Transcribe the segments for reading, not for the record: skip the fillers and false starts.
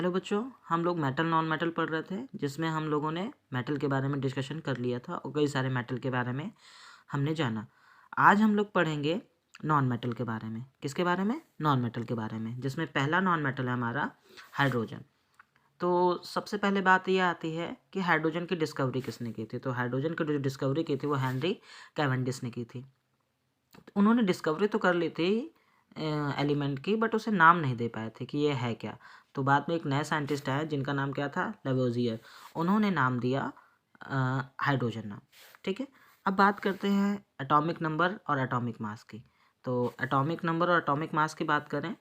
Hello बच्चों, हम लोग मेटल नॉन मेटल पढ़ रहे थे, जिसमें हम लोगों ने मेटल के बारे में डिस्कशन कर लिया था और कई सारे मेटल के बारे में हमने जाना। आज हम लोग पढ़ेंगे नॉन मेटल के बारे में। किसके बारे में? नॉन मेटल के बारे में, जिसमें पहला नॉन मेटल है हमारा हाइड्रोजन। तो सबसे पहले बात यह आती है कि हाइड्रोजन की डिस्कवरी किसने की थी। तो हाइड्रोजन की जो डिस्कवरी की थी वो हेनरी कैवेंडिश ने की थी। उन्होंने डिस्कवरी तो कर ली थी एलिमेंट की, बट उसे नाम नहीं दे पाए थे कि ये है क्या। तो बाद में एक नए साइंटिस्ट आए जिनका नाम क्या था? लेवोजियर। उन्होंने नाम दिया हाइड्रोजन नाम। ठीक है, अब बात करते हैं एटॉमिक नंबर और एटॉमिक मास की। तो एटॉमिक नंबर और एटॉमिक मास की बात करें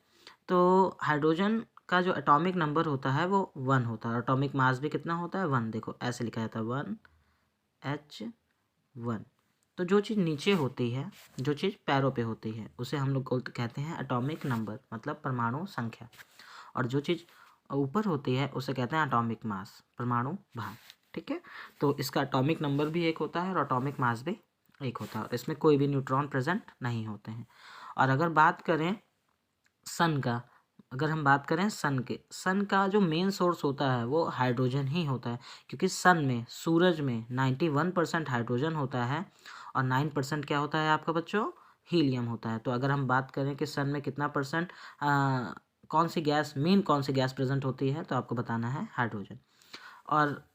तो हाइड्रोजन का जो एटॉमिक नंबर होता है वो 1 होता है और एटॉमिक मास भी कितना होता है? 1। देखो ऐसे लिखा जाता है 1H1। तो जो चीज़ नीचे होती है, जो चीज़ पैरों पे होती है, उसे हम लोग कहते हैं एटॉमिक नंबर, मतलब परमाणु संख्या। और जो चीज़ ऊपर होती है उसे कहते हैं एटॉमिक मास, परमाणु भार। ठीक है, तो इसका एटॉमिक नंबर भी एक होता है और एटॉमिक मास भी एक होता है, और इसमें कोई भी न्यूट्रॉन प्रेजेंट नहीं होते हैं। और अगर बात करें सन का, अगर हम बात करें सन का जो मेन सोर्स होता है वो हाइड्रोजन ही होता है, क्योंकि सन में, सूरज में 91% हाइड्रोजन होता है और 9% क्या होता है आपका बच्चों? हीलियम होता है। तो अगर हम बात करें कि सन में कितना परसेंट कौन सी गैस प्रेजेंट होती है, तो आपको बताना है हाइड्रोजन। और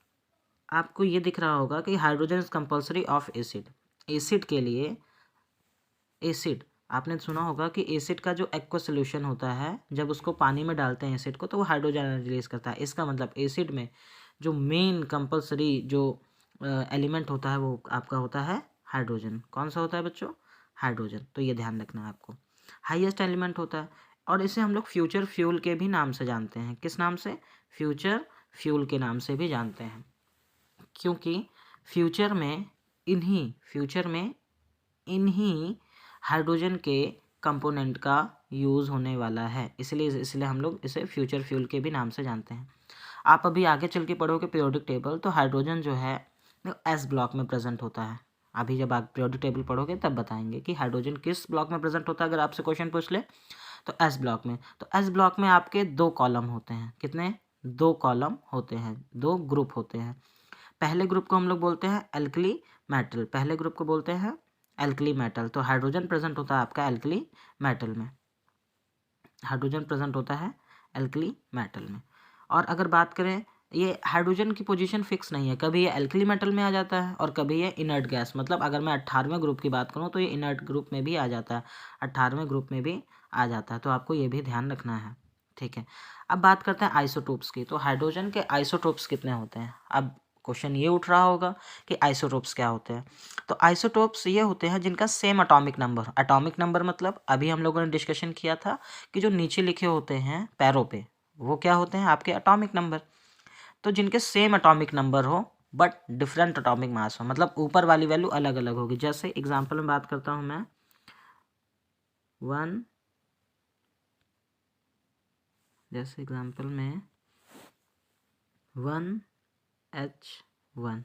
आपको ये दिख रहा होगा कि hydrogen is compulsory of acid. Acid के लिए, एसिड आपने सुना होगा कि एसिड का जो एक्वा सोल्यूशन होता है, जब उसको पानी में डालते हैं एसिड को, तो वो हाइड्रोजन रिलीज करता है। इसका मतलब एसिड में जो मेन कंपल्सरी जो एलिमेंट होता है वो आपका होता है हाइड्रोजन। कौन सा होता है बच्चों? हाइड्रोजन। तो ये ध्यान रखना है आपको। हाईएस्ट एलिमेंट होता है और इसे हम लोग फ्यूचर फ्यूल के भी नाम से जानते हैं। किस नाम से? फ्यूचर फ्यूल के नाम से भी जानते हैं, क्योंकि फ्यूचर में इन्हीं हाइड्रोजन के कंपोनेंट का यूज़ होने वाला है, इसलिए हम लोग इसे फ्यूचर फ्यूल के भी नाम से जानते हैं। आप अभी आगे चल के पढ़ोगे पीरियोडिक टेबल, तो हाइड्रोजन जो है एस ब्लॉक में प्रेजेंट होता है। अभी जब आप पीरियोडिक टेबल पढ़ोगे तब बताएंगे कि हाइड्रोजन किस ब्लॉक में प्रेजेंट होता है। अगर आपसे क्वेश्चन पूछ ले तो एस ब्लॉक में। तो एस ब्लॉक में आपके 2 कॉलम होते हैं। कितने? 2 कॉलम होते हैं, 2 ग्रुप होते हैं। पहले ग्रुप को हम लोग बोलते हैं एल्कली मेटल। पहले ग्रुप को बोलते हैं एल्कली मेटल। तो हाइड्रोजन प्रेजेंट होता है आपका एल्कली मेटल में। हाइड्रोजन प्रेजेंट होता है एल्कली मेटल में। और अगर बात करें, ये हाइड्रोजन की पोजीशन फिक्स नहीं है, कभी ये एल्कली मेटल में आ जाता है और कभी ये इनर्ट गैस, मतलब अगर मैं 18वें ग्रुप की बात करूँ तो ये इनर्ट ग्रुप में भी आ जाता है, 18वें ग्रुप में भी आ जाता है। तो आपको ये भी ध्यान रखना है। ठीक है, अब बात करते हैं आइसोटोप्स की। तो हाइड्रोजन के आइसोटोप्स कितने होते हैं? अब क्वेश्चन ये उठ रहा होगा कि आइसोटोप्स क्या होते हैं। तो आइसोटोप्स ये होते हैं जिनका सेम एटॉमिक नंबर मतलब अभी हम लोगों ने डिस्कशन किया था कि जो नीचे लिखे होते हैं पैरों पे, वो क्या होते हैं? आपके एटॉमिक नंबर। तो जिनके सेम एटॉमिक नंबर हो बट डिफरेंट एटॉमिक मास हो, मतलब ऊपर वाली वैल्यू अलग अलग होगी। जैसे एग्जांपल में बात करता हूँ मैं, 1, जैसे एग्जांपल में 1H1,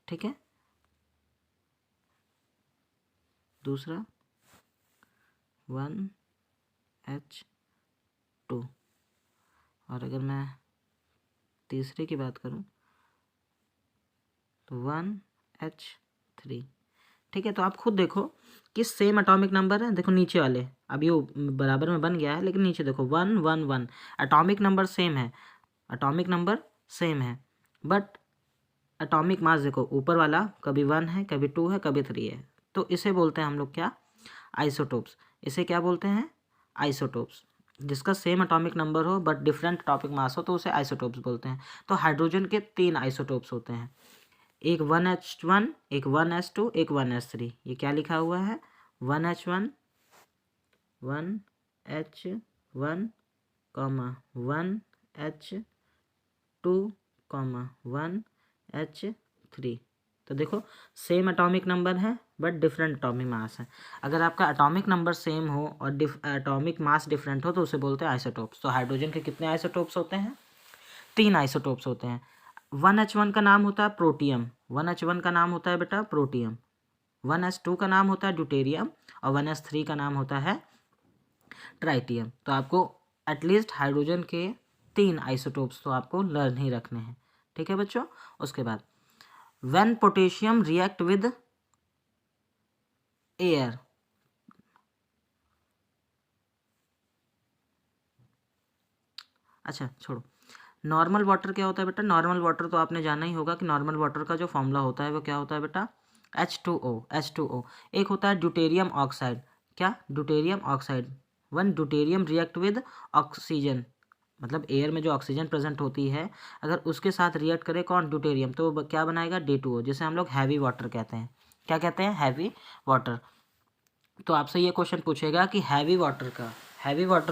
ठीक है। दूसरा 1H2, और अगर मैं तीसरे की बात करूं तो 1H3। ठीक है, तो आप खुद देखो कि सेम एटॉमिक नंबर है। देखो नीचे वाले, अब ये बराबर में बन गया है, लेकिन नीचे देखो 1 1 1, एटॉमिक नंबर सेम है, एटॉमिक नंबर सेम है, बट एटॉमिक मास देखो ऊपर वाला कभी 1 है, कभी 2 है, कभी 3 है। तो इसे बोलते हैं हम लोग क्या? आइसोटोप्स। इसे क्या बोलते हैं? आइसोटोप्स। जिसका सेम एटॉमिक नंबर हो बट डिफरेंट एटॉमिक मास हो तो उसे आइसोटोप्स बोलते हैं। तो हाइड्रोजन के 3 आइसोटोप्स होते हैं, एक 1H1, एक 1H2, एक 1H3। ये क्या लिखा हुआ है? 1H1, 1H1, 1H2, 1H3। तो देखो सेम एटॉमिक नंबर है बट डिफरेंट एटॉमिक मास है। अगर आपका एटॉमिक नंबर सेम हो और एटॉमिक मास डिफरेंट हो तो उसे बोलते हैं आइसोटोप्स। तो हाइड्रोजन के कितने आइसोटोप्स होते हैं? 3 आइसोटोप्स होते हैं। 1H1 का नाम होता है प्रोटियम, 1H1 का नाम होता है बेटा प्रोटियम, 1H2 का नाम होता है ड्यूटेरियम और 1H3 का नाम होता है ट्राइटियम। तो आपको एटलीस्ट हाइड्रोजन के 3 आइसोटोप्स तो आपको लर्न ही रखने हैं, ठीक है बच्चों। उसके बाद when potassium react with air, अच्छा छोड़ो, नॉर्मल वाटर क्या होता है बेटा? नॉर्मल वाटर तो आपने जाना ही होगा कि नॉर्मल वाटर का जो फॉर्मूला होता है वो क्या होता है बेटा? H2O। एक होता है ड्यूटेरियम ऑक्साइड, क्या? Deuterium oxide. One deuterium react with oxygen, मतलब एयर में जो ऑक्सीजन प्रेजेंट होती है अगर उसके साथ रिएक्ट करे कौन? ड्यूटेरियम, तो क्या बनाएगा? D2O, जिसे हम लोग हैवी वाटर कहते हैं। क्या कहते हैं? Heavy water. तो आपसे ये क्वेश्चन पूछेगा कि हैवी वाटर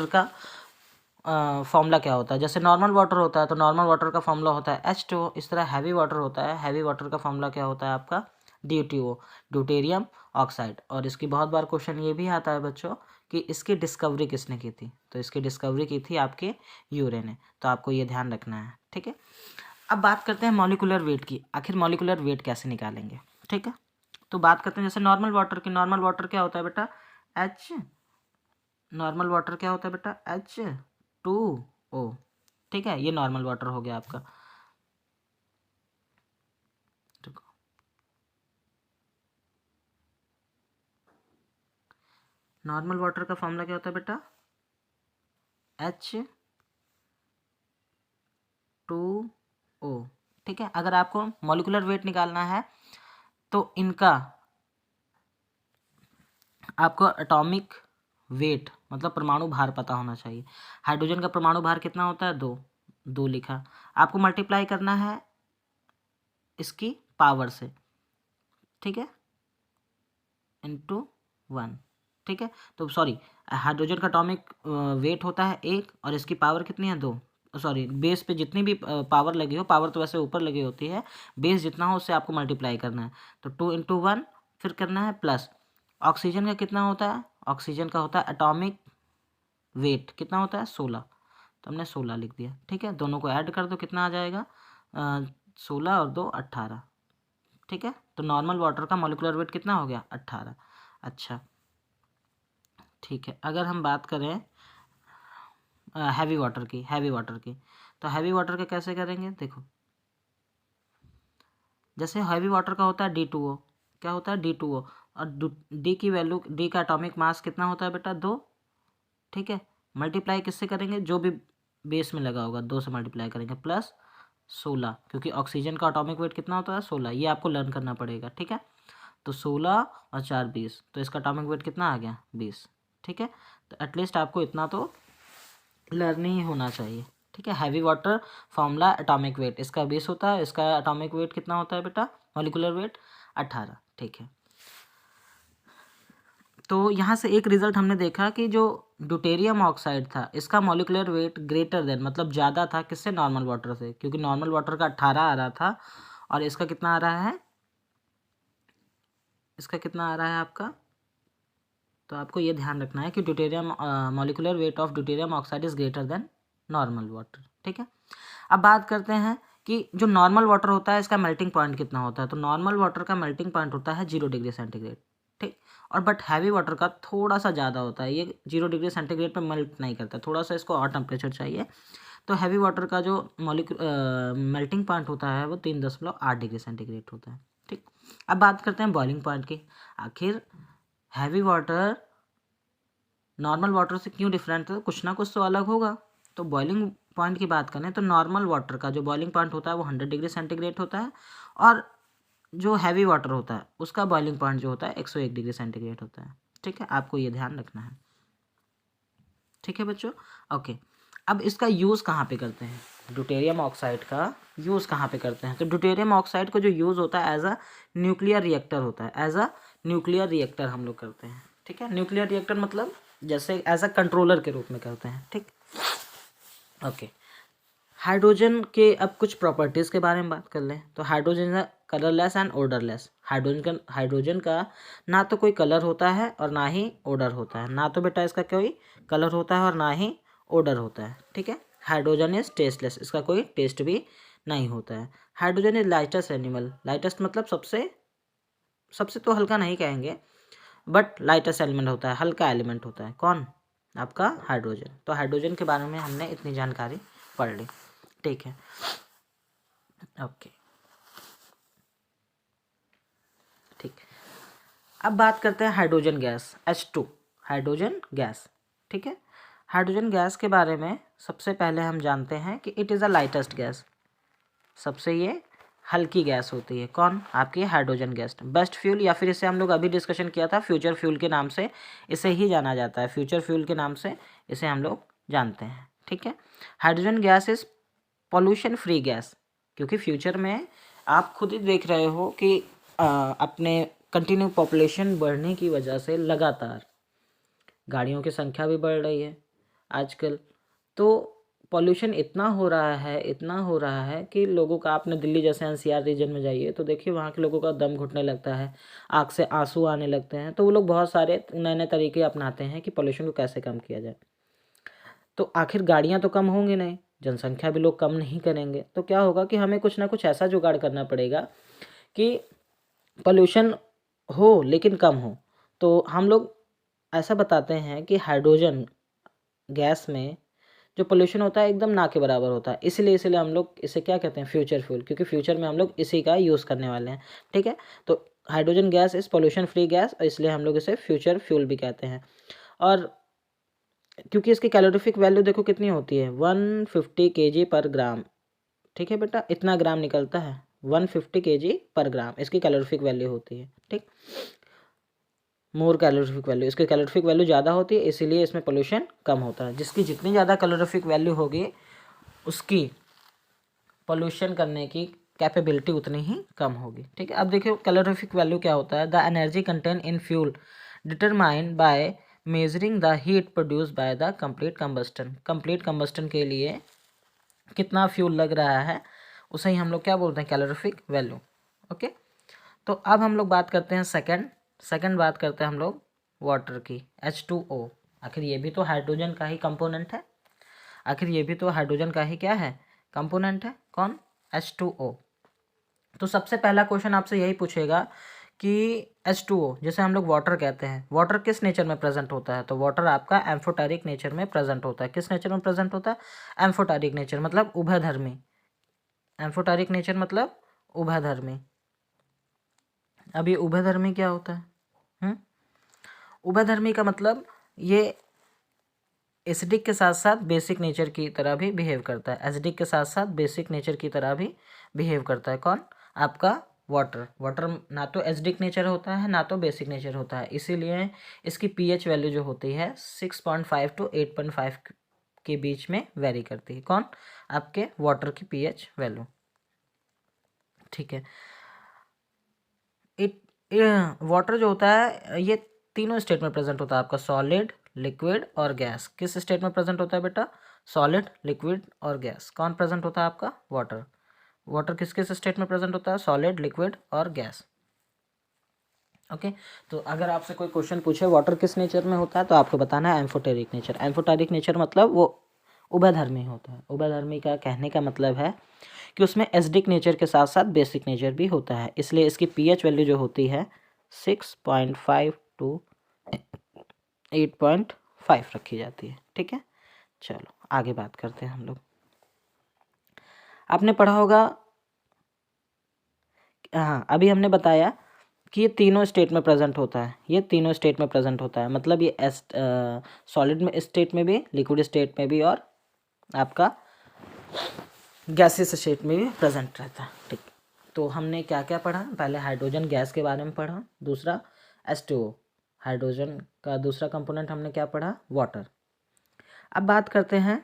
का फॉर्मूला क्या होता है? जैसे नॉर्मल वाटर होता है तो नॉर्मल वाटर का फॉर्मूला होता है H2O, इस तरह हैवी वाटर होता है, हैवी वाटर का फॉर्मूला क्या होता है आपका? D2O, deuterium oxide. और इसकी बहुत बार क्वेश्चन ये भी आता है बच्चों कि इसकी डिस्कवरी किसने की थी? तो इसकी डिस्कवरी की थी आपके यूरे ने, तो आपको ये ध्यान रखना है, ठीक है। अब बात करते हैं मॉलिकुलर वेट की, आखिर मॉलिकुलर वेट कैसे निकालेंगे, ठीक है। तो बात करते हैं जैसे नॉर्मल वाटर की, नॉर्मल वाटर क्या होता है बेटा? नॉर्मल वाटर क्या होता है बेटा? H2O, ठीक है, ये नॉर्मल वाटर हो गया आपका। नॉर्मल वाटर का फॉर्मूला क्या होता है बेटा? H2O, ठीक है। अगर आपको मॉलिकुलर वेट निकालना है तो इनका आपको एटॉमिक वेट मतलब परमाणु भार पता होना चाहिए। हाइड्रोजन का परमाणु भार कितना होता है? 2 लिखा। आपको मल्टीप्लाई करना है इसकी पावर से, ठीक है, इंटू 1, ठीक है। तो सॉरी, हाइड्रोजन का एटॉमिक वेट होता है 1 और इसकी पावर कितनी है? 2। सॉरी, बेस पे जितनी भी पावर लगी हो, पावर तो वैसे ऊपर लगी होती है, बेस जितना हो उससे आपको मल्टीप्लाई करना है। तो 2 इंटू 1 फिर करना है प्लस। ऑक्सीजन का कितना होता है? ऑक्सीजन का होता है एटॉमिक वेट कितना होता है? 16, तो हमने 16 लिख दिया, ठीक है। दोनों को ऐड कर दो, कितना आ जाएगा? 16 और 2 18, ठीक है। तो नॉर्मल वाटर का मॉलिक्यूलर वेट कितना हो गया? 18। अच्छा ठीक है, अगर हम बात करें हैवी वाटर की, तो हैवी वाटर का कैसे करेंगे? देखो, जैसे हैवी वाटर का होता है D2O, क्या होता है? D2O, और डी की वैल्यू, डी का एटॉमिक मास कितना होता है बेटा? 2, ठीक है। मल्टीप्लाई किससे करेंगे? जो भी बेस में लगा होगा 2 से मल्टीप्लाई करेंगे, प्लस 16, क्योंकि ऑक्सीजन का एटॉमिक वेट कितना होता है? 16, ये आपको लर्न करना पड़ेगा, ठीक है। तो 16 और 4 20, तो इसका एटॉमिक वेट कितना आ गया? 20, ठीक है। तो एटलीस्ट आपको इतना तो लर्न ही होना चाहिए, ठीक है। Heavy water formula atomic weight, इसका 20 होता है, इसका एटॉमिक वेट कितना होता है बेटा? मॉलिक्यूलर वेट 18, ठीक है। तो यहाँ से एक रिजल्ट हमने देखा कि जो ड्यूटेरियम ऑक्साइड था इसका मॉलिक्यूलर वेट ग्रेटर देन मतलब ज़्यादा था किससे? नॉर्मल वाटर से, क्योंकि नॉर्मल वाटर का 18 आ रहा था और इसका कितना आ रहा है? इसका कितना आ रहा है आपका? तो आपको ये ध्यान रखना है कि deuterium molecular weight of deuterium oxide is greater than normal water, ठीक है। अब बात करते हैं कि जो नॉर्मल वाटर होता है इसका मेल्टिंग पॉइंट कितना होता है? तो नॉर्मल वाटर का मेल्टिंग पॉइंट होता है 0 डिग्री सेंटीग्रेड, ठीक। और बट हैवी वाटर का थोड़ा सा ज़्यादा होता है, ये 0 डिग्री सेंटीग्रेड पर मेल्ट नहीं करता, थोड़ा सा इसको और टेम्परेचर चाहिए। तो हैवी वाटर का जो मेल्टिंग पॉइंट होता है वो 3.8 डिग्री सेंटीग्रेड होता है, ठीक। अब बात करते हैं बॉइलिंग पॉइंट की। आखिर हैवी वाटर नॉर्मल वाटर से क्यों डिफरेंट है? कुछ ना कुछ तो अलग होगा। तो बॉइलिंग पॉइंट की बात करें तो नॉर्मल वाटर का जो बॉइलिंग पॉइंट होता है वो 100 डिग्री सेंटीग्रेड होता है, और जो हैवी वाटर होता है उसका बॉइलिंग पॉइंट जो होता है 101 डिग्री सेंटीग्रेड होता है, ठीक है। आपको ये ध्यान रखना है, ठीक है बच्चों, ओके। अब इसका यूज़ कहाँ पे करते हैं? ड्यूटेरियम ऑक्साइड का यूज़ कहाँ पे करते हैं? तो ड्यूटेरियम ऑक्साइड का जो यूज़ होता है एज अ न्यूक्लियर रिएक्टर होता है, एज अ न्यूक्लियर रिएक्टर हम लोग करते हैं, ठीक है। न्यूक्लियर रिएक्टर मतलब जैसे एज अ कंट्रोलर के रूप में करते हैं, ठीक, ओके। हाइड्रोजन के अब कुछ प्रॉपर्टीज़ के बारे में बात कर लें। तो hydrogen is colourless and odourless. Hydrogen का ना तो कोई कलर होता है और ना ही ओडर होता है, ना तो बेटा इसका कोई कलर होता है और ना ही ओडर होता है, ठीक है। हाइड्रोजन इज टेस्टलेस, इसका कोई टेस्ट भी नहीं होता है। Hydrogen is lightest animal, lightest मतलब सबसे तो हल्का नहीं कहेंगे, बट लाइटेस्ट एलिमेंट होता है, हल्का एलिमेंट होता है। कौन? आपका हाइड्रोजन। तो हाइड्रोजन के बारे में हमने इतनी जानकारी पढ़ ली, ठीक है। ओके, ठीक। अब बात करते हैं hydrogen gas H2, hydrogen gas, ठीक है। हाइड्रोजन गैस के बारे में सबसे पहले हम जानते हैं कि it is a lightest gas, सबसे ये हल्की गैस होती है। कौन? आपकी हाइड्रोजन गैस। बेस्ट फ्यूल, या फिर इसे हम लोग अभी डिस्कशन किया था फ्यूचर फ्यूल के नाम से इसे ही जाना जाता है, फ्यूचर फ्यूल के नाम से इसे हम लोग जानते हैं, ठीक है। Hydrogen gas is pollution free gas, क्योंकि फ्यूचर में आप खुद ही देख रहे हो कि अपने कंटिन्यू पॉपुलेशन बढ़ने की वजह से लगातार गाड़ियों की संख्या भी बढ़ रही है आजकल, तो पॉल्यूशन इतना हो रहा है, इतना हो रहा है कि लोगों का, आपने दिल्ली जैसे एनसीआर रीजन में जाइए तो देखिए वहाँ के लोगों का दम घुटने लगता है, आँख से आंसू आने लगते हैं। तो वो लोग बहुत सारे नए नए तरीके अपनाते हैं कि पॉल्यूशन को कैसे कम किया जाए। तो आखिर गाड़ियाँ तो कम होंगी नहीं, जनसंख्या भी लोग कम नहीं करेंगे, तो क्या होगा कि हमें कुछ ना कुछ ऐसा जुगाड़ करना पड़ेगा कि पॉल्यूशन हो लेकिन कम हो। तो हम लोग ऐसा बताते हैं कि हाइड्रोजन गैस में जो पोल्यूशन होता है एकदम ना के बराबर होता है, इसलिए हम लोग इसे क्या कहते हैं, फ्यूचर फ्यूल, क्योंकि फ्यूचर में हम लोग इसी का यूज़ करने वाले हैं, ठीक है। तो हाइड्रोजन गैस इस पोल्यूशन फ्री गैस, इसलिए हम लोग इसे फ्यूचर फ्यूल भी कहते हैं। और क्योंकि इसकी कैलोरीफिक वैल्यू देखो कितनी होती है, 150 kg पर ग्राम, ठीक है बेटा, इतना ग्राम निकलता है, 150 kg पर ग्राम इसकी कैलोरीफिक वैल्यू होती है, ठीक। मोर कैलोरीफिक वैल्यू, इसकी कैलोरीफिक वैल्यू ज़्यादा होती है, इसीलिए इसमें पोल्यूशन कम होता है। जिसकी जितनी ज़्यादा कैलोरीफिक वैल्यू होगी उसकी पोल्यूशन करने की कैपेबिलिटी उतनी ही कम होगी, ठीक है। अब देखिए कैलोरीफिक वैल्यू क्या होता है, the energy contain in fuel determined by measuring the heat produce by the complete combustion. Complete combustion के लिए कितना फ्यूल लग रहा है उसे ही हम लोग क्या बोलते हैं, कैलोरीफिक वैल्यू, ओके। तो अब हम लोग बात करते हैं सेकंड बात करते हैं हम लोग वाटर की, H2O। आखिर ये भी तो हाइड्रोजन का ही कंपोनेंट है, आखिर ये भी तो हाइड्रोजन का ही क्या है, कंपोनेंट है। कौन? H2O। तो सबसे पहला क्वेश्चन आपसे यही पूछेगा कि H2O जैसे हम लोग वाटर कहते हैं, वाटर किस नेचर में प्रेजेंट होता है, तो वाटर आपका एम्फोटेरिक नेचर में प्रेजेंट होता है। किस नेचर में प्रेजेंट होता है? एम्फोटेरिक नेचर, मतलब उभयधर्मी। एम्फोटेरिक नेचर मतलब उभयधर्मी। अब ये उभयधर्मी क्या होता है? उभयधर्मी का मतलब ये एसिडिक के साथ साथ बेसिक नेचर की तरह भी बिहेव करता है, एसिडिक के साथ साथ बेसिक नेचर की तरह भी बिहेव करता है। कौन? आपका वाटर ना तो एसिडिक नेचर होता है ना तो बेसिक नेचर होता है, इसीलिए इसकी पीएच वैल्यू जो होती है 6.5 to 8.5 के बीच में वेरी करती है। कौन? आपके वाटर की पीएच वैल्यू, ठीक है। वाटर जो होता है ये तीनों स्टेट में प्रेजेंट होता है आपका, सॉलिड, लिक्विड और गैस। किस स्टेट में प्रेजेंट होता है बेटा? सॉलिड, लिक्विड और गैस। कौन प्रेजेंट होता है आपका? वाटर किस किस स्टेट में प्रेजेंट होता है? सॉलिड, लिक्विड और गैस, ओके। तो अगर आपसे कोई क्वेश्चन पूछे वाटर किस नेचर में होता है तो आपको बताना है एम्फोटेरिक नेचर। एम्फोटेरिक नेचर मतलब वो उभयधर्मी होता है। उभयधर्मी का कहने का मतलब है कि उसमें एसिडिक नेचर के साथ साथ बेसिक नेचर भी होता है, इसलिए इसकी पीएच वैल्यू जो होती है 6.5 to 8.5 रखी जाती है, ठीक है। चलो आगे बात करते हैं हम लोग। आपने पढ़ा होगा, हाँ अभी हमने बताया कि ये तीनों स्टेट में प्रेजेंट होता है, ये तीनों स्टेट में प्रेजेंट होता है, मतलब ये सॉलिड में स्टेट में भी, लिक्विड स्टेट में भी और आपका गैसियस स्टेट में भी प्रेजेंट रहता है, ठीक। तो हमने क्या क्या पढ़ा? पहले हाइड्रोजन गैस के बारे में पढ़ा, दूसरा H2O, हाइड्रोजन का दूसरा कंपोनेंट हमने क्या पढ़ा? वाटर। अब बात करते हैं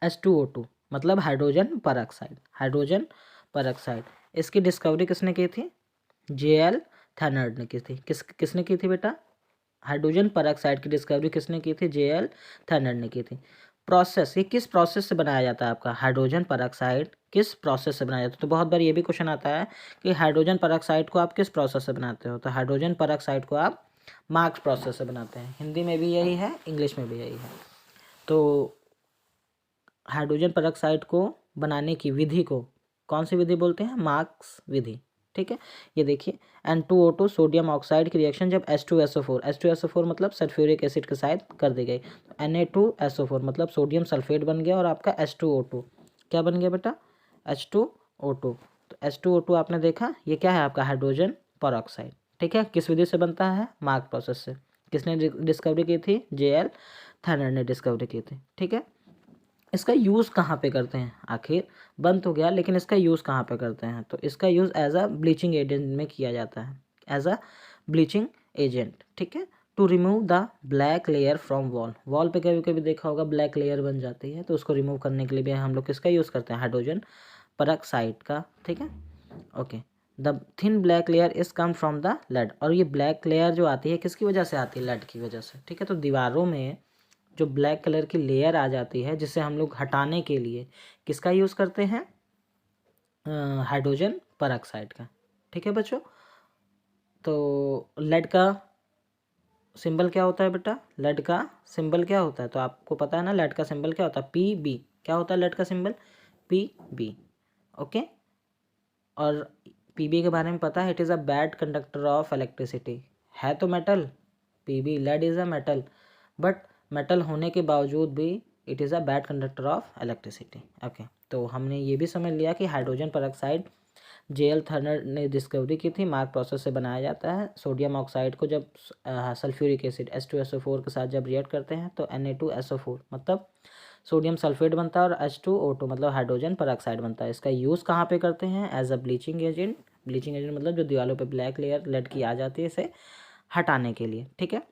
H2O2 मतलब हाइड्रोजन परऑक्साइड। हाइड्रोजन परऑक्साइड इसकी डिस्कवरी किसने की थी? JL थैनर्ड ने की थी। किसने की थी बेटा? हाइड्रोजन परऑक्साइड की डिस्कवरी किसने की थी? JL थैनर्ड ने की थी। प्रोसेस, ये किस प्रोसेस से बनाया जाता है आपका हाइड्रोजन परऑक्साइड? किस प्रोसेस से बनाया जाता है? तो बहुत बार ये भी क्वेश्चन आता है कि हाइड्रोजन परऑक्साइड को आप किस प्रोसेस से बनाते हो, तो हाइड्रोजन परऑक्साइड को आप मार्क्स प्रोसेस से बनाते हैं। हिंदी में भी यही है, इंग्लिश में भी यही है। तो हाइड्रोजन परऑक्साइड को बनाने की विधि को कौन सी विधि बोलते हैं? मार्क्स विधि, ठीक है। ये देखिए N2O2 सोडियम ऑक्साइड की रिएक्शन जब H2SO4 मतलब सल्फ्यूरिक एसिड के साथ कर दी गई, तो Na2SO4 मतलब सोडियम सल्फेट बन गया और आपका H2O2 क्या बन गया बेटा, H2O2। तो H2O2 आपने देखा, ये क्या है आपका हाइड्रोजन परऑक्साइड, ठीक है। किस विधि से बनता है, मार्क प्रोसेस से। किसने डिस्कवरी की थी, JL थर्नर ने डिस्कवरी की थी, ठीक है। इसका यूज़ कहाँ पे करते हैं, आखिर बन तो गया लेकिन इसका यूज़ कहाँ पे करते हैं, तो इसका use as a bleaching agent में किया जाता है, एज अ ब्लीचिंग एजेंट, ठीक है। To remove the black layer from wall पे कभी कभी देखा होगा ब्लैक लेयर बन जाती है, तो उसको रिमूव करने के लिए भी हम लोग किसका यूज़ करते हैं, हाइड्रोजन परऑक्साइड का, ठीक है। Okay, the thin black layer is come from the lead, और ये ब्लैक लेयर जो आती है किसकी वजह से आती है, लेड की वजह से, ठीक है। तो दीवारों में जो ब्लैक कलर की लेयर आ जाती है, जिसे हम लोग हटाने के लिए किसका यूज़ करते हैं, हाइड्रोजन परऑक्साइड का, ठीक है बच्चों। तो लेड का सिंबल क्या होता है बेटा, लेड का सिंबल क्या होता है, तो आपको पता है ना लेड का सिंबल क्या होता है, PB। क्या होता है लेड का सिंबल, PB, ओके। और PB के बारे में पता है, it is a bad conductor of electricity, है तो metal, PB lead is a metal, but metal होने के बावजूद भी it is a bad conductor of electricity, okay. तो हमने ये भी समझ लिया कि हाइड्रोजन परऑक्साइड JL थर्नर ने डिस्कवरी की थी, मार्क प्रोसेस से बनाया जाता है। सोडियम ऑक्साइड को जब सल्फ्यूरिक एसिड H2SO4 के साथ जब रिएक्ट करते हैं तो Na2SO4 मतलब सोडियम सल्फेट बनता है और H2O2 मतलब हाइड्रोजन परऑक्साइड बनता है। इसका यूज़ कहाँ पे करते हैं, as a bleaching agent. Bleaching agent मतलब जो दीवारों पे ब्लैक लेयर लेड की आ जाती है, इसे हटाने के लिए, ठीक है।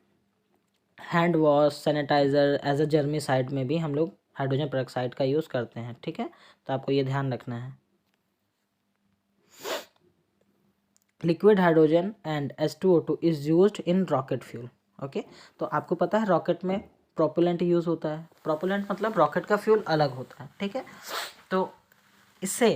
Hand wash, sanitiser, as a germicide में भी हम लोग हाइड्रोजन परऑक्साइड का यूज़ करते हैं, ठीक है। तो आपको ये ध्यान रखना है। Liquid hydrogen and H2O2 is used in rocket fuel, okay. तो आपको पता है रॉकेट में प्रोपेलेंट यूज़ होता है, प्रोपेलेंट मतलब रॉकेट का फ्यूल अलग होता है, ठीक है। तो इससे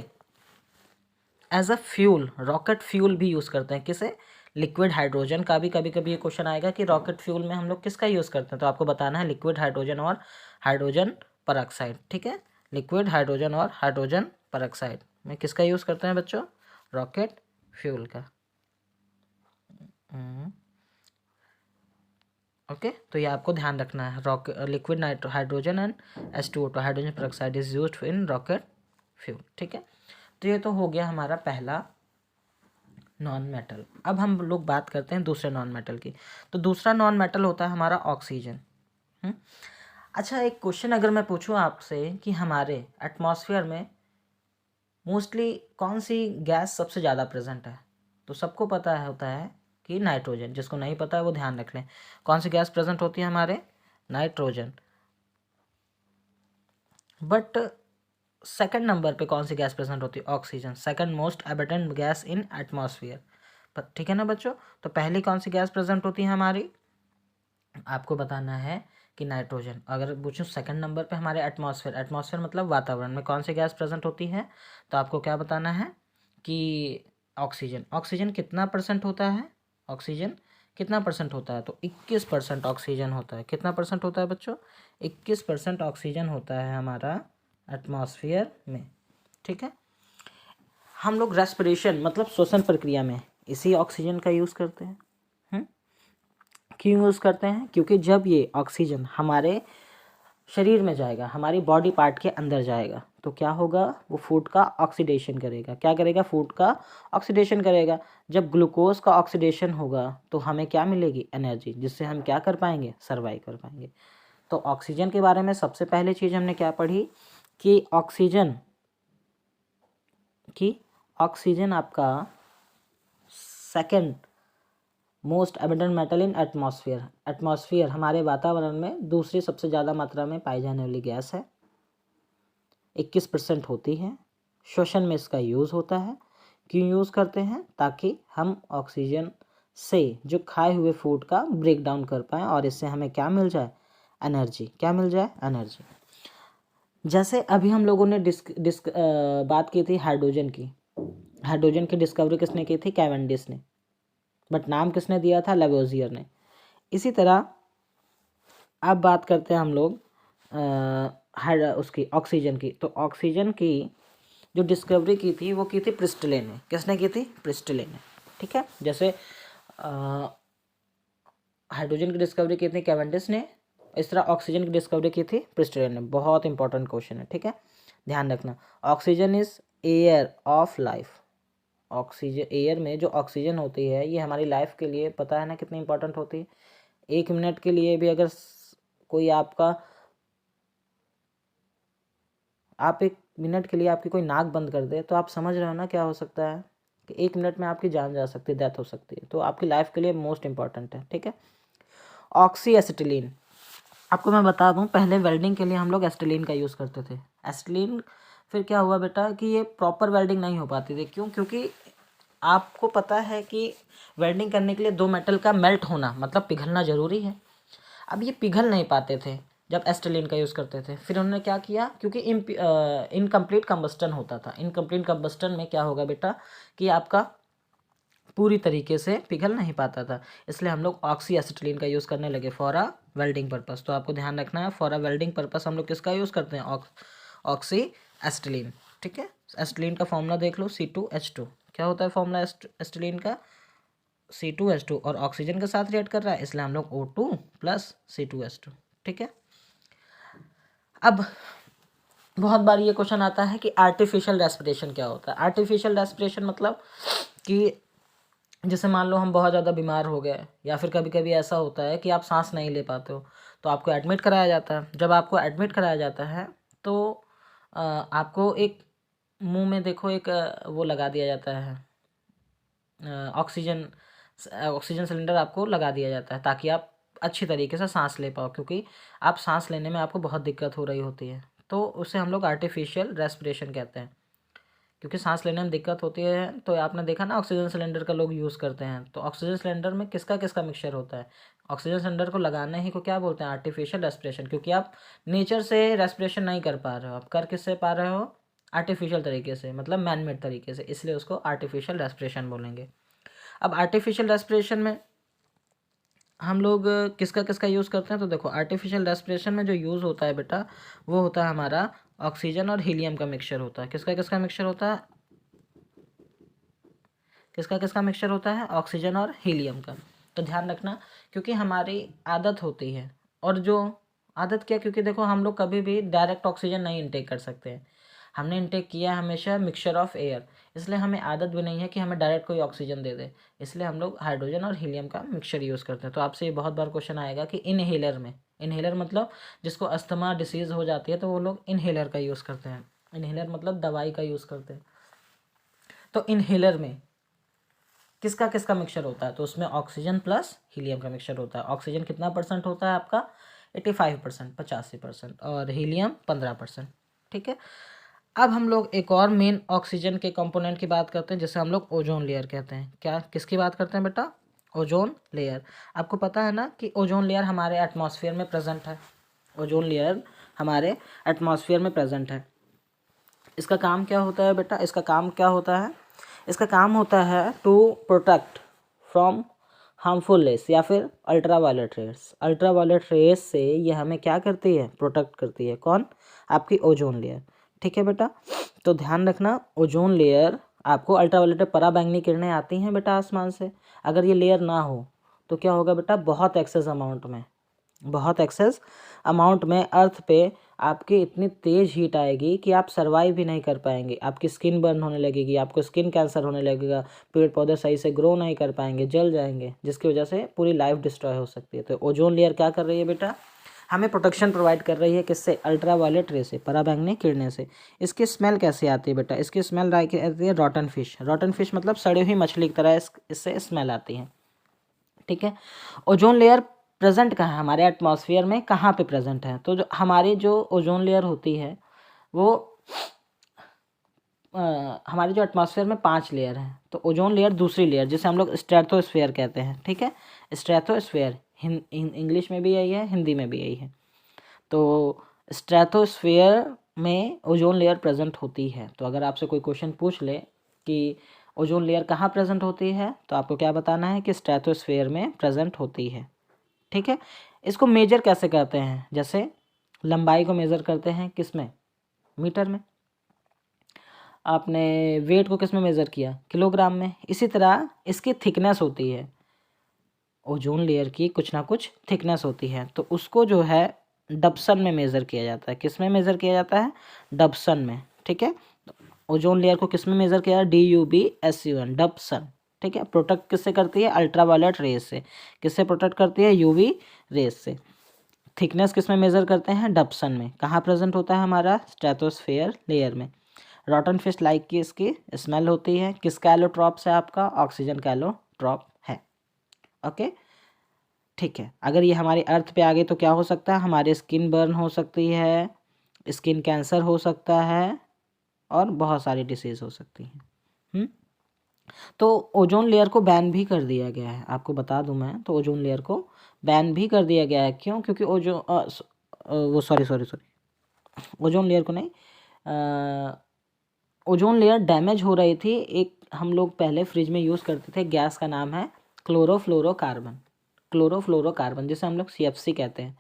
as a fuel rocket fuel भी यूज़ करते हैं, किसे, लिक्विड हाइड्रोजन का भी कभी कभी ये क्वेश्चन आएगा कि रॉकेट फ्यूल में हम लोग किसका यूज़ करते हैं, तो आपको बताना है लिक्विड हाइड्रोजन और हाइड्रोजन परऑक्साइड, ठीक है। लिक्विड हाइड्रोजन और हाइड्रोजन परऑक्साइड में किसका यूज़ करते हैं बच्चों, रॉकेट फ्यूल का, ओके। तो ये आपको ध्यान रखना है, liquid hydrogen and H2O2 hydrogen peroxide is used in rocket fuel, ठीक है। तो ये तो हो गया हमारा पहला नॉन मेटल। अब हम लोग बात करते हैं दूसरे नॉन मेटल की। तो दूसरा नॉन मेटल होता है हमारा ऑक्सीजन। अच्छा, एक क्वेश्चन अगर मैं पूछूं आपसे कि हमारे एटमॉस्फेयर में मोस्टली कौन सी गैस सबसे ज़्यादा प्रेजेंट है, तो सबको पता है होता है कि नाइट्रोजन। जिसको नहीं पता है वो ध्यान रख लें। कौन सी गैस प्रेजेंट होती है हमारे, नाइट्रोजन। बट सेकंड नंबर पे कौन सी गैस प्रेजेंट होती है, oxygen, second most abundant gas in atmosphere, ठीक है ना बच्चों। तो पहली कौन सी गैस प्रेजेंट होती है हमारी, आपको बताना है कि नाइट्रोजन। अगर पूछूं सेकंड नंबर पे हमारे एटमॉस्फेयर मतलब वातावरण में कौन सी गैस प्रेजेंट होती है, तो आपको क्या बताना है कि ऑक्सीजन। ऑक्सीजन कितना परसेंट होता है, ऑक्सीजन कितना परसेंट होता है, तो 21% ऑक्सीजन होता है। कितना परसेंट होता है बच्चों, 21% ऑक्सीजन होता है हमारा एटमॉस्फेयर में, ठीक है। हम लोग रेस्पिरेशन मतलब श्वसन प्रक्रिया में इसी ऑक्सीजन का यूज़ करते हैं। क्यों यूज़ करते हैं, क्योंकि जब ये ऑक्सीजन हमारे शरीर में जाएगा, हमारी बॉडी पार्ट के अंदर जाएगा, तो क्या होगा, वो फूड का ऑक्सीडेशन करेगा। क्या करेगा, फूड का ऑक्सीडेशन करेगा। जब ग्लूकोज का ऑक्सीडेशन होगा तो हमें क्या मिलेगी, एनर्जी, जिससे हम क्या कर पाएंगे, सर्वाइव कर पाएंगे। तो ऑक्सीजन के बारे में सबसे पहले चीज़ हमने क्या पढ़ी कि ऑक्सीजन आपका सेकंड मोस्ट एबंडेंट मेटल इन एटमॉस्फेयर हमारे वातावरण में दूसरी सबसे ज़्यादा मात्रा में पाई जाने वाली गैस है, 21% होती है। श्वसन में इसका यूज़ होता है। क्यों यूज़ करते हैं, ताकि हम ऑक्सीजन से जो खाए हुए फूड का ब्रेक डाउन कर पाएँ और इससे हमें क्या मिल जाए, एनर्जी। क्या मिल जाए, एनर्जी। जैसे अभी हम लोगों ने बात की थी हाइड्रोजन की डिस्कवरी किसने की थी, कैवेंडिश ने, बट नाम किसने दिया था, लेवोजियर ने। इसी तरह अब बात करते हैं हम लोग उसकी ऑक्सीजन की। तो ऑक्सीजन की जो डिस्कवरी की थी वो की थी प्रिस्टले ने। किसने की थी? प्रिस्टले ने। ठीक है, जैसे हाइड्रोजन की डिस्कवरी की थी कैवेंडिश ने, इस तरह ऑक्सीजन की डिस्कवरी की थी प्रिस्टले ने। बहुत इंपॉर्टेंट क्वेश्चन है। ठीक है, ध्यान रखना। Oxygen is air of life. Oxygen, air में जो ऑक्सीजन होती है ये हमारी लाइफ के लिए पता है ना कितनी इंपॉर्टेंट होती है। 1 मिनट के लिए भी अगर कोई आपका, आप 1 मिनट के लिए आपकी कोई नाक बंद कर दे तो आप समझ रहे हो ना क्या हो सकता है कि 1 मिनट में आपकी जान जा सकती है, डेथ हो सकती है। तो आपकी लाइफ के लिए मोस्ट इंपॉर्टेंट है। ठीक है, ऑक्सी एसिटिलीन। आपको मैं बता दूं, पहले वेल्डिंग के लिए हम लोग एसिटिलीन का यूज़ करते थे। एसिटिलीन फिर क्या हुआ बेटा कि ये प्रॉपर वेल्डिंग नहीं हो पाती थी। क्यों? क्योंकि आपको पता है कि वेल्डिंग करने के लिए दो मेटल का मेल्ट होना मतलब पिघलना ज़रूरी है। अब ये पिघल नहीं पाते थे जब एसिटिलीन का यूज़ करते थे। फिर उन्होंने क्या किया, क्योंकि इनकम्प्लीट कम्बस्टन होता था। इनकम्प्लीट कम्बस्टन में क्या होगा बेटा कि आपका पूरी तरीके से पिघल नहीं पाता था, इसलिए हम लोग ऑक्सी एसिटिलीन का यूज़ करने लगे फॉर अ वेल्डिंग पर्पस। तो आपको ध्यान रखना है, फॉर अ वेल्डिंग पर्पस हम लोग किसका यूज़ करते हैं? Oxy acetylene. ठीक है, एसिटिलीन का फॉर्मूला देख लो, C2H2। क्या होता है फॉर्मूला एसिटिलीन का? C2H2, और ऑक्सीजन के साथ रिएक्ट कर रहा है इसलिए हम लोग O2 प्लस C2H2। ठीक है, अब बहुत बार ये क्वेश्चन आता है कि आर्टिफिशियल रेस्पिरेशन क्या होता है। आर्टिफिशियल रेस्पिरेशन मतलब कि जैसे मान लो हम बहुत ज़्यादा बीमार हो गए, या फिर कभी कभी ऐसा होता है कि आप सांस नहीं ले पाते हो, तो आपको एडमिट कराया जाता है। जब आपको एडमिट कराया जाता है तो आपको एक मुंह में देखो एक वो लगा दिया जाता है, ऑक्सीजन ऑक्सीजन सिलेंडर आपको लगा दिया जाता है ताकि आप अच्छी तरीके से सांस ले पाओ, क्योंकि आप सांस लेने में आपको बहुत दिक्कत हो रही होती है। तो उसे हम लोग आर्टिफिशियल रेस्पिरेशन कहते हैं, क्योंकि सांस लेने में दिक्कत होती है। तो आपने देखा ना ऑक्सीजन सिलेंडर का लोग यूज़ करते हैं, तो ऑक्सीजन सिलेंडर में किसका किसका मिक्सचर होता है? ऑक्सीजन सिलेंडर को लगाने ही को क्या बोलते हैं? Artificial respiration. क्योंकि आप नेचर से रेस्पिरेशन नहीं कर पा रहे हो, आप कर किससे पा रहे हो? आर्टिफिशियल तरीके से, मतलब मैन मेड तरीके से, इसलिए उसको आर्टिफिशियल रेस्पिरेशन बोलेंगे। अब आर्टिफिशियल रेस्पिरेशन में हम लोग किसका किसका यूज़ करते हैं? तो देखो, आर्टिफिशियल रेस्पिरेशन में जो यूज़ होता है बेटा वो होता है हमारा ऑक्सीजन और हीलियम का मिक्सचर होता है। किसका किसका मिक्सचर होता है? किसका किसका मिक्सचर होता है? ऑक्सीजन और हीलियम का। तो ध्यान रखना, क्योंकि हमारी आदत होती है, और जो आदत क्या, क्योंकि देखो हम लोग कभी भी डायरेक्ट ऑक्सीजन नहीं इनटेक कर सकते हैं। हमने इनटेक किया हमेशा मिक्सचर ऑफ एयर, इसलिए हमें आदत भी नहीं है कि हमें डायरेक्ट कोई ऑक्सीजन दे दे, इसलिए हम लोग हाइड्रोजन और हीलियम का मिक्सचर यूज़ करते हैं। तो आपसे ये बहुत बार क्वेश्चन आएगा कि इनहेलर में, इनहेलर मतलब जिसको अस्थमा डिसीज़ हो जाती है तो वो लोग इनहेलर का यूज़ करते हैं। इनहेलर मतलब दवाई का यूज़ करते हैं। तो इनहेलर में किसका किसका मिक्सचर होता है? तो उसमें ऑक्सीजन प्लस हीलियम का मिक्सचर होता है। ऑक्सीजन कितना परसेंट होता है आपका? 85%, 85%, और हीलियम 15%। ठीक है, अब हम लोग एक और मेन ऑक्सीजन के कंपोनेंट की बात करते हैं जिसे हम लोग ओजोन लेयर कहते हैं। क्या, किसकी बात करते हैं बेटा? Ozone layer. आपको पता है ना कि ओजोन लेयर हमारे एटमॉस्फेयर में प्रेजेंट है। ओजोन लेयर हमारे एटमॉस्फेयर में प्रेजेंट है। इसका काम क्या होता है बेटा? इसका काम क्या होता है? इसका काम होता है to protect from harmful rays या फिर ultra violet rays. Ultra violet rays से ये हमें क्या करती है? प्रोटेक्ट करती है। कौन? आपकी ओजोन लेयर। ठीक है बेटा, तो ध्यान रखना, ओजोन लेयर आपको अल्ट्रा वायलेट पराबैंगनी किरणें आती हैं बेटा आसमान से। अगर ये लेयर ना हो तो क्या होगा बेटा? बहुत एक्सेस अमाउंट में अर्थ पे आपकी इतनी तेज़ हीट आएगी कि आप सर्वाइव भी नहीं कर पाएंगे। आपकी स्किन बर्न होने लगेगी, आपको स्किन कैंसर होने लगेगा, पेड़ पौधे सही से ग्रो नहीं कर पाएंगे, जल जाएंगे, जिसकी वजह से पूरी लाइफ डिस्ट्रॉय हो सकती है। तो ओजोन लेयर क्या कर रही है बेटा? हमें प्रोटेक्शन प्रोवाइड कर रही है। किससे? अल्ट्रा वायलेट रे से, पराबैंगनी किरणें से। इसकी स्मेल कैसे आती है बेटा? इसकी स्मेल आती है रॉटन फिश। रॉटन फिश मतलब सड़ी हुई मछली की तरह इससे स्मेल आती है। ठीक है, ओजोन लेयर प्रेजेंट कहाँ है? हमारे एटमॉस्फेयर में कहाँ पे प्रेजेंट है? तो जो हमारी जो ओजोन लेयर होती है वो हमारे जो एटमॉस्फेयर में 5 लेयर हैं। तो ओजोन लेयर दूसरी लेयर जिसे हम लोग स्ट्रेटोस्फेयर कहते हैं। ठीक है, स्ट्रेटोस्फेयर इंग्लिश में भी यही है, हिंदी में भी यही है। तो स्ट्रेटोस्फेयर में ओजोन लेयर प्रेजेंट होती है। तो अगर आपसे कोई क्वेश्चन पूछ ले कि ओजोन लेयर कहाँ प्रेजेंट होती है, तो आपको क्या बताना है कि स्ट्रेटोस्फेयर में प्रेजेंट होती है। ठीक है, इसको मेजर कैसे करते हैं? जैसे लंबाई को मेज़र करते हैं किस में? मीटर में। आपने वेट को किस में मेज़र किया, किलोग्राम में। इसी तरह इसकी थिकनेस होती है, ओजोन लेयर की कुछ ना कुछ थिकनेस होती है, तो उसको जो है डबसन में मेज़र किया जाता है। किस में मेज़र किया जाता है, डबसन में। ठीक है, ओजोन लेयर को किस में मेज़र किया, DUBSUN, डबसन। ठीक है, प्रोटेक्ट किससे करती है, अल्ट्रावायलेट रेज से। किससे प्रोटेक्ट करती है, UV रेज से। थिकनेस किस में मेज़र करते हैं, डबसन में। कहाँ प्रेजेंट होता है हमारा, स्ट्रेटोस्फेयर लेयर में। रॉटन फिश लाइक की इसकी स्मेल होती है। किस कैलोट्रॉप से, आपका ऑक्सीजन कैलोट्रॉप है। ओके, ठीक है। अगर ये हमारी अर्थ पे आ गई तो क्या हो सकता है, हमारी स्किन बर्न हो सकती है, स्किन कैंसर हो सकता है, और बहुत सारी डिसीज़ हो सकती हैं। तो ओजोन लेयर को बैन भी कर दिया गया है, आपको बता दूं मैं, तो ओजोन लेयर को बैन भी कर दिया गया है। क्यों, क्योंकि वो सॉरी ओजोन लेयर को नहीं, ओजोन लेयर डैमेज हो रही थी। एक हम लोग पहले फ्रिज में यूज़ करते थे, गैस का नाम है क्लोरोफ्लोरोकार्बन। क्लोरोफ्लोरोकार्बन जिसे हम लोग CFC कहते हैं।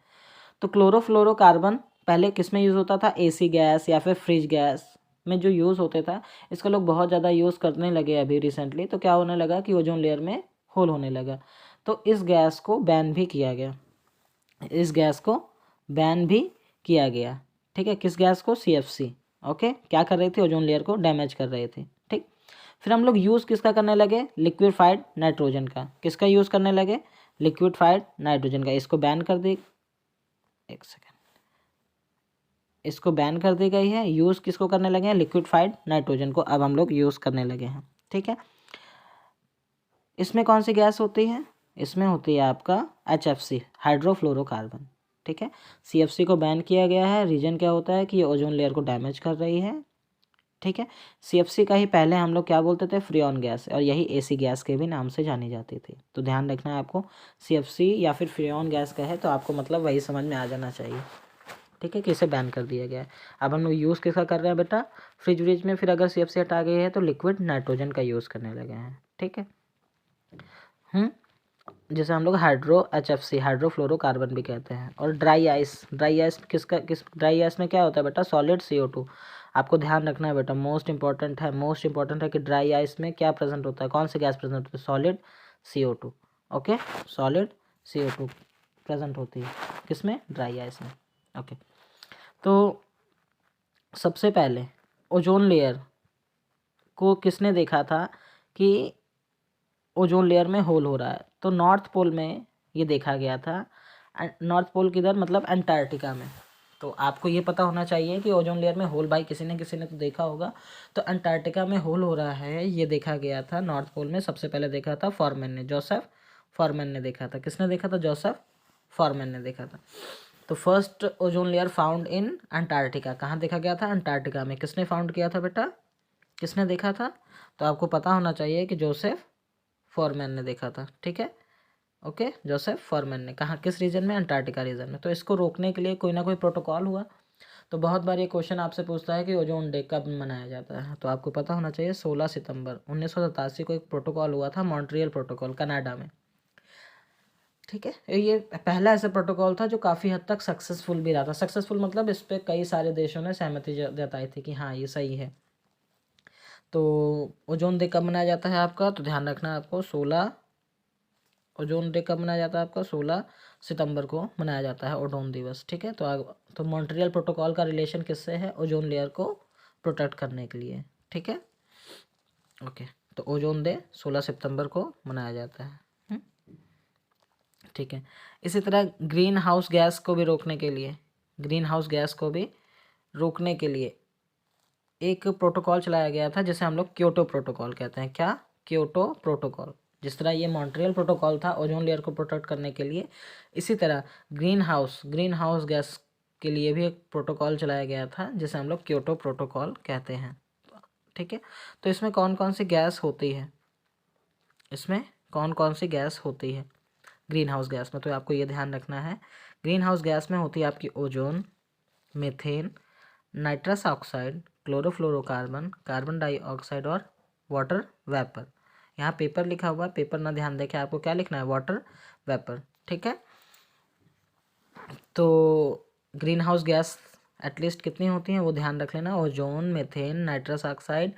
तो क्लोरोफ्लोरोकार्बन पहले किस में यूज़ होता था, AC गैस या फिर फ्रिज गैस में जो यूज़ होते था। इसको लोग बहुत ज़्यादा यूज़ करने लगे अभी रिसेंटली, तो क्या होने लगा कि ओजोन लेयर में होल होने लगा। तो इस गैस को बैन भी किया गया, इस गैस को बैन भी किया गया। ठीक है, किस गैस को, CFC। ओके, क्या कर रही थी, ओजोन लेयर को डैमेज कर रहे थे। ठीक, फिर हम लोग यूज़ किसका करने लगे, लिक्विफाइड नाइट्रोजन का। किसका यूज़ करने लगे, लिक्विफाइड नाइट्रोजन का। इसको बैन कर दी, एक सेकेंड, इसको बैन कर दी गई है। यूज़ किसको करने लगे हैं, लिक्विफाइड नाइट्रोजन को अब हम लोग यूज़ करने लगे हैं। ठीक है, इसमें कौन सी गैस होती है, इसमें होती है आपका HFC, हाइड्रोफ्लोरोकार्बन। ठीक है, CFC को बैन किया गया है। रीजन क्या होता है कि ये ओजोन लेयर को डैमेज कर रही है। ठीक है, CFC का ही पहले हम लोग क्या बोलते थे, फ्रियॉन गैस, और यही AC गैस के भी नाम से जानी जाती थी। तो ध्यान रखना है आपको, CFC या फिर फ्रियॉन गैस का है तो आपको मतलब वही समझ में आ जाना चाहिए। ठीक है, कि इसे बैन कर दिया गया है। अब हम लोग यूज़ किसका कर रहे हैं बेटा, फ्रिज व्रिज में। फिर अगर CFC हटा गई है तो लिक्विड नाइट्रोजन का यूज़ करने लगे हैं। ठीक है, जैसे हम लोग HFC, हाइड्रोफ्लोरोकार्बन भी कहते हैं। और ड्राई आइस, ड्राई आइस किस ड्राई आइस में क्या होता है बेटा, सॉलिड CO2। आपको ध्यान रखना है बेटा, मोस्ट इंपॉर्टेंट है कि ड्राई आइस में क्या प्रेजेंट होता है, कौन सी गैस प्रेजेंट होती है, solid CO2। Okay, solid CO2 present होती है किसमें, ड्राई आइस में। ओके, तो सबसे पहले ओजोन लेयर को किसने देखा था कि ओजोन लेयर में होल हो रहा है, तो नॉर्थ पोल में ये देखा गया था। नॉर्थ पोल किधर, मतलब अंटार्कटिका में। तो आपको ये पता होना चाहिए कि ओजोन लेयर में होल भाई किसी ने तो देखा होगा। तो अंटार्कटिका में होल हो रहा है, ये देखा गया था नॉर्थ पोल में। सबसे पहले देखा था फॉरमैन ने, जोसेफ फॉरमैन ने देखा था। किसने देखा था, जोसेफ फॉरमैन ने देखा था। तो first ozone layer found in Antarctica, कहाँ देखा गया था, अंटार्कटिका में। किसने फाउंड किया था बेटा, किसने देखा था, तो आपको पता होना चाहिए कि जोसेफ फॉरमैन ने देखा था। ठीक है, ओके, जोसेफ फॉरमैन ने। कहा, किस रीजन में, अंटार्कटिका रीजन में। तो इसको रोकने के लिए कोई ना कोई प्रोटोकॉल हुआ। तो बहुत बार ये क्वेश्चन आपसे पूछता है कि ओजोन डे कब मनाया जाता है, तो आपको पता होना चाहिए 16 सितंबर 1987 को एक प्रोटोकॉल हुआ था, मॉन्ट्रियल प्रोटोकॉल, कनाडा में। ठीक है, ये पहला ऐसा प्रोटोकॉल था जो काफ़ी हद तक सक्सेसफुल भी रहा था। सक्सेसफुल मतलब इस पर कई सारे देशों ने सहमति जताई थी कि हाँ ये सही है। तो ओजोन डे कब मनाया जाता है आपका, तो ध्यान रखना आपको, ओजोन डे कब मनाया जाता है आपका, 16 सितंबर को मनाया जाता है ओजोन दिवस। ठीक है, तो मॉन्ट्रियल प्रोटोकॉल का रिलेशन किससे है, ओजोन लेयर को प्रोटेक्ट करने के लिए। ठीक है, ओके, तो ओजोन डे 16 सितंबर को मनाया जाता है। ठीक है, इसी तरह ग्रीन हाउस गैस को भी रोकने के लिए, ग्रीन हाउस गैस को भी रोकने के लिए एक प्रोटोकॉल चलाया गया था जिसे हम लोग क्योटो प्रोटोकॉल कहते हैं। क्या, क्योटो प्रोटोकॉल। जिस तरह ये मॉन्ट्रियल प्रोटोकॉल था ओजोन लेयर को प्रोटेक्ट करने के लिए, इसी तरह ग्रीन हाउस गैस के लिए भी एक प्रोटोकॉल चलाया गया था जिसे हम लोग क्योटो प्रोटोकॉल कहते हैं। ठीक है, तो इसमें कौन कौन सी गैस होती है, इसमें कौन कौन सी गैस होती है ग्रीन हाउस गैस में, तो आपको ये ध्यान रखना है। ग्रीन हाउस गैस में होती है आपकी ozone, methane, nitrous oxide, chlorofluorocarbon, carbon dioxide और वाटर वेपर। यहाँ पेपर लिखा हुआ है, पेपर ना ध्यान देके आपको क्या लिखना है, वाटर वेपर। ठीक है, तो ग्रीन हाउस गैस एटलीस्ट कितनी होती हैं वो ध्यान रख लेना, ozone, methane, nitrous oxide,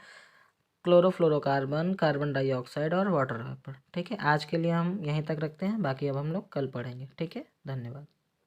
chlorofluorocarbon, carbon dioxide और वाटर वेपर। ठीक है, आज के लिए हम यहीं तक रखते हैं, बाकी अब हम लोग कल पढ़ेंगे। ठीक है, धन्यवाद।